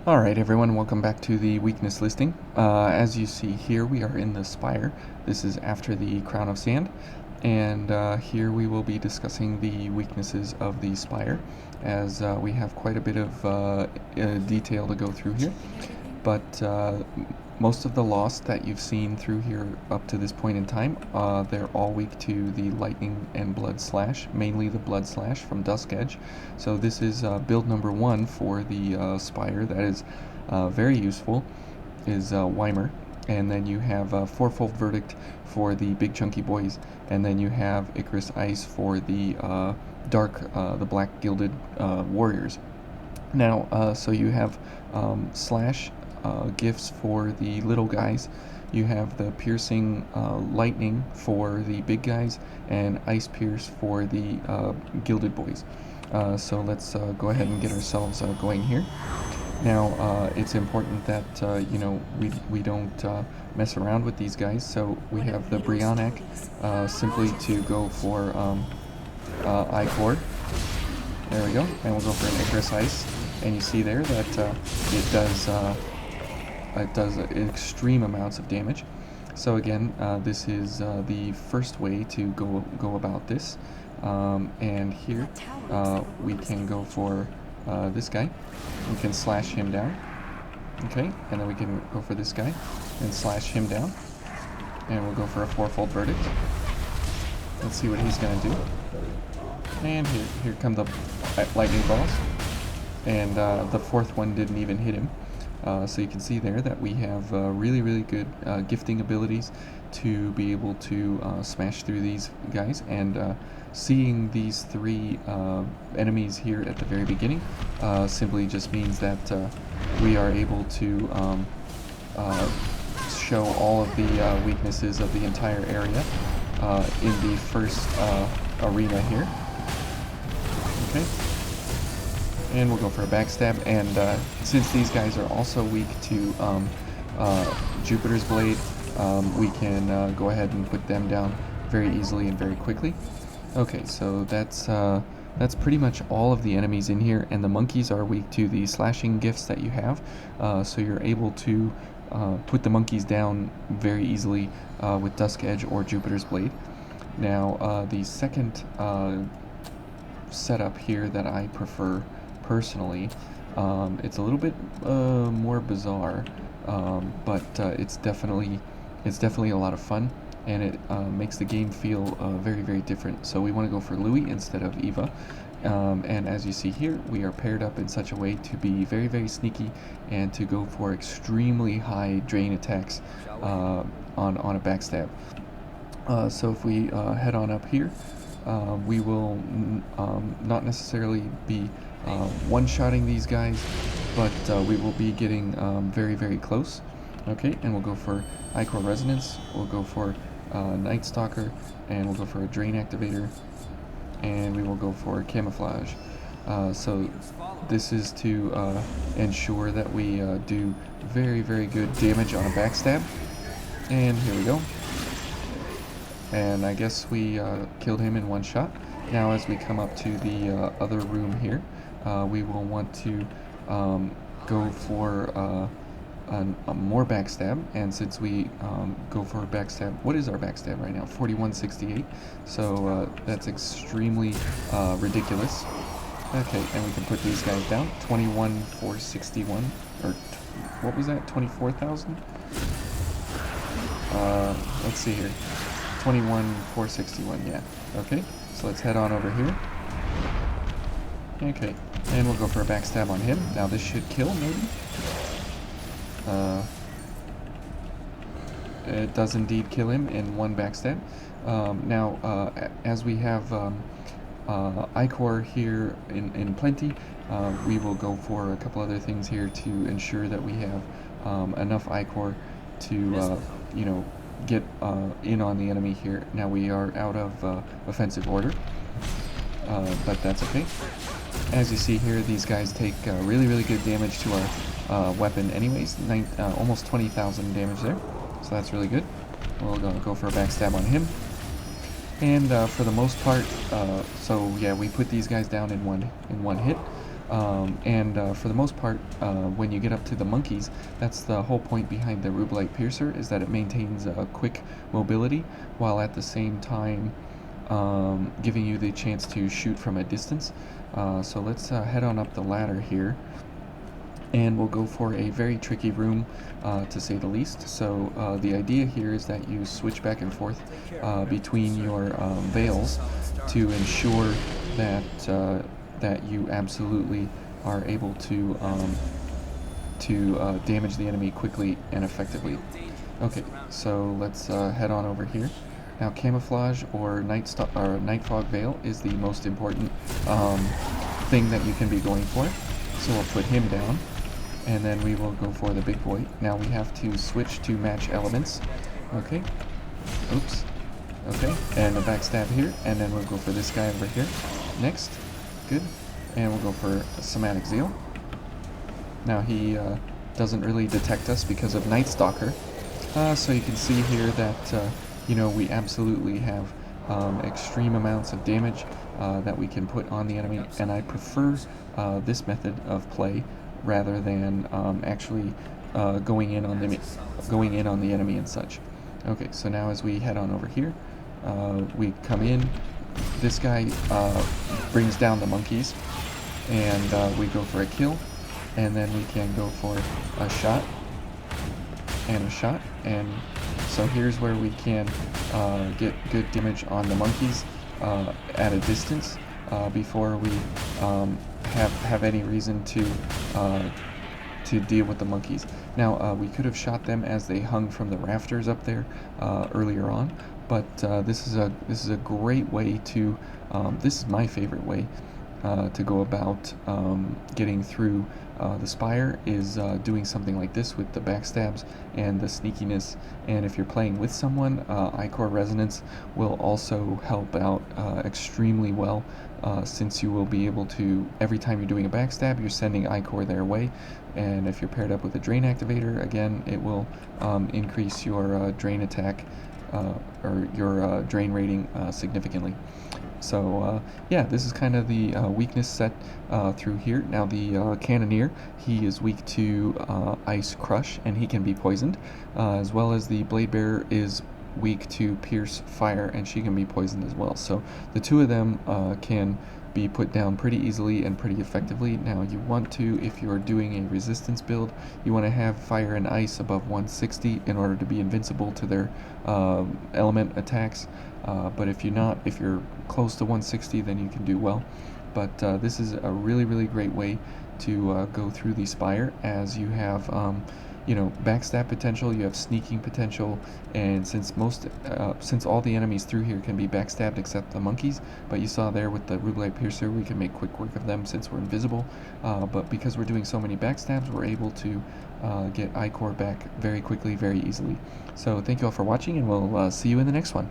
Alright everyone, welcome back to the weakness listing. As you see here, we are in the Spire. This is after the Crown of Sand, and here we will be discussing the weaknesses of the Spire, as we have quite a bit of detail to go through here. But most of the loss that you've seen through here up to this point in time, they're all weak to the lightning and blood slash, mainly the blood slash from Dusk Edge. So this is build number 1 for the Spire. That is very useful, is Ymir. And then you have Fourfold Verdict for the big chunky boys, and then you have Icarus Ice for the the black gilded warriors. Now, so you have slash gifts for the little guys. You have the piercing lightning for the big guys, and ice pierce for the gilded boys. So let's go ahead and get ourselves going here. Now, it's important that we don't mess around with these guys. So we have the Brionac, simply to go for Ichor. There we go, and we'll go for an Icarus Ice. And you see there that it does extreme amounts of damage. So again, this is the first way to go about this. And here we can go for this guy. We can slash him down. Okay, and then we can go for this guy and slash him down. And we'll go for a Fourfold Verdict. Let's see what he's gonna do. And here come the lightning balls. And the fourth one didn't even hit him. So you can see there that we have really good gifting abilities to be able to smash through these guys. And seeing these three enemies here at the very beginning simply just means that we are able to show all of the weaknesses of the entire area in the first arena here. Okay. And we'll go for a backstab, and since these guys are also weak to Jupiter's Blade, we can go ahead and put them down very easily and very quickly. Okay, so that's pretty much all of the enemies in here, and the monkeys are weak to the slashing gifts that you have, so you're able to put the monkeys down very easily with Dusk Edge or Jupiter's Blade. Now, the second setup here that I prefer personally, it's a little bit more bizarre, but it's definitely a lot of fun, and it makes the game feel very different. So we want to go for Louis instead of Eva, and as you see here, we are paired up in such a way to be very sneaky and to go for extremely high drain attacks on a backstab. So if we head on up here, we will not necessarily be one-shotting these guys, but we will be getting very close. Okay, and we'll go for Ichor Resonance, we'll go for Night Stalker, and we'll go for a Drain Activator, and we will go for Camouflage. So this is to ensure that we do very good damage on a backstab. And here we go. And I guess we killed him in one shot. Now as we come up to the other room here, we will want to go for a more backstab, and since we go for a backstab, what is our backstab right now? 4168, so that's extremely ridiculous. Okay, and we can put these guys down. 21,461, or what was that, 24,000? Let's see here. 21,461, yeah. Okay, so let's head on over here. Okay, and we'll go for a backstab on him. Now this should kill, maybe? It does indeed kill him in one backstab. Now, as we have Ichor here in plenty, we will go for a couple other things here to ensure that we have enough Ichor to, get in on the enemy here. Now we are out of offensive order, but that's okay. As you see here, these guys take really good damage to our weapon anyways, almost 20,000 damage there, so that's really good. We'll go for a backstab on him. And for the most part, so yeah, we put these guys down in one hit. And for the most part, when you get up to the monkeys, that's the whole point behind the Rubelite Piercer, is that it maintains quick mobility while at the same time giving you the chance to shoot from a distance. So let's head on up the ladder here, and we'll go for a very tricky room, to say the least. So the idea here is that you switch back and forth between your veils to ensure that that you absolutely are able to damage the enemy quickly and effectively. Okay, so let's head on over here. Now, camouflage or night fog veil is the most important thing that you can be going for. So we'll put him down, and then we will go for the big boy. Now we have to switch to match elements. Okay. Oops. Okay, and a backstab here, and then we'll go for this guy over here. Next. Good. And we'll go for Somatic Zeal. Now he doesn't really detect us because of Night Stalker. So you can see here that you know, we absolutely have extreme amounts of damage that we can put on the enemy, and I prefer this method of play rather than actually going in on the enemy and such. Okay, so now as we head on over here, we come in. This guy brings down the monkeys, and we go for a kill, and then we can go for a shot and a shot, and so here's where we can get good damage on the monkeys at a distance before we have any reason to deal with the monkeys. Now we could have shot them as they hung from the rafters up there earlier on, but this is a great way to this is my favorite way to go about getting through the Spire, is doing something like this with the backstabs and the sneakiness. And if you're playing with someone, Ichor Resonance will also help out extremely well, since you will be able to, every time you're doing a backstab, you're sending Ichor their way. And if you're paired up with a Drain Activator, again, it will increase your Drain attack or your Drain rating significantly. So yeah, this is kind of the weakness set through here. Now the Cannoneer, he is weak to Ice Crush, and he can be poisoned, as well as the Blade Bearer is weak to Pierce Fire, and she can be poisoned as well. So the two of them can be put down pretty easily and pretty effectively. Now you want to, if you're doing a resistance build, you want to have Fire and Ice above 160 in order to be invincible to their element attacks. But if you're close to 160, then you can do well. But this is a really great way to go through the Spire, as you have you know, backstab potential, you have sneaking potential, and since all the enemies through here can be backstabbed except the monkeys, but you saw there with the Rubelite Piercer, we can make quick work of them since we're invisible. But because we're doing so many backstabs, we're able to get Ichor back very quickly, very easily. So thank you all for watching, and we'll see you in the next one.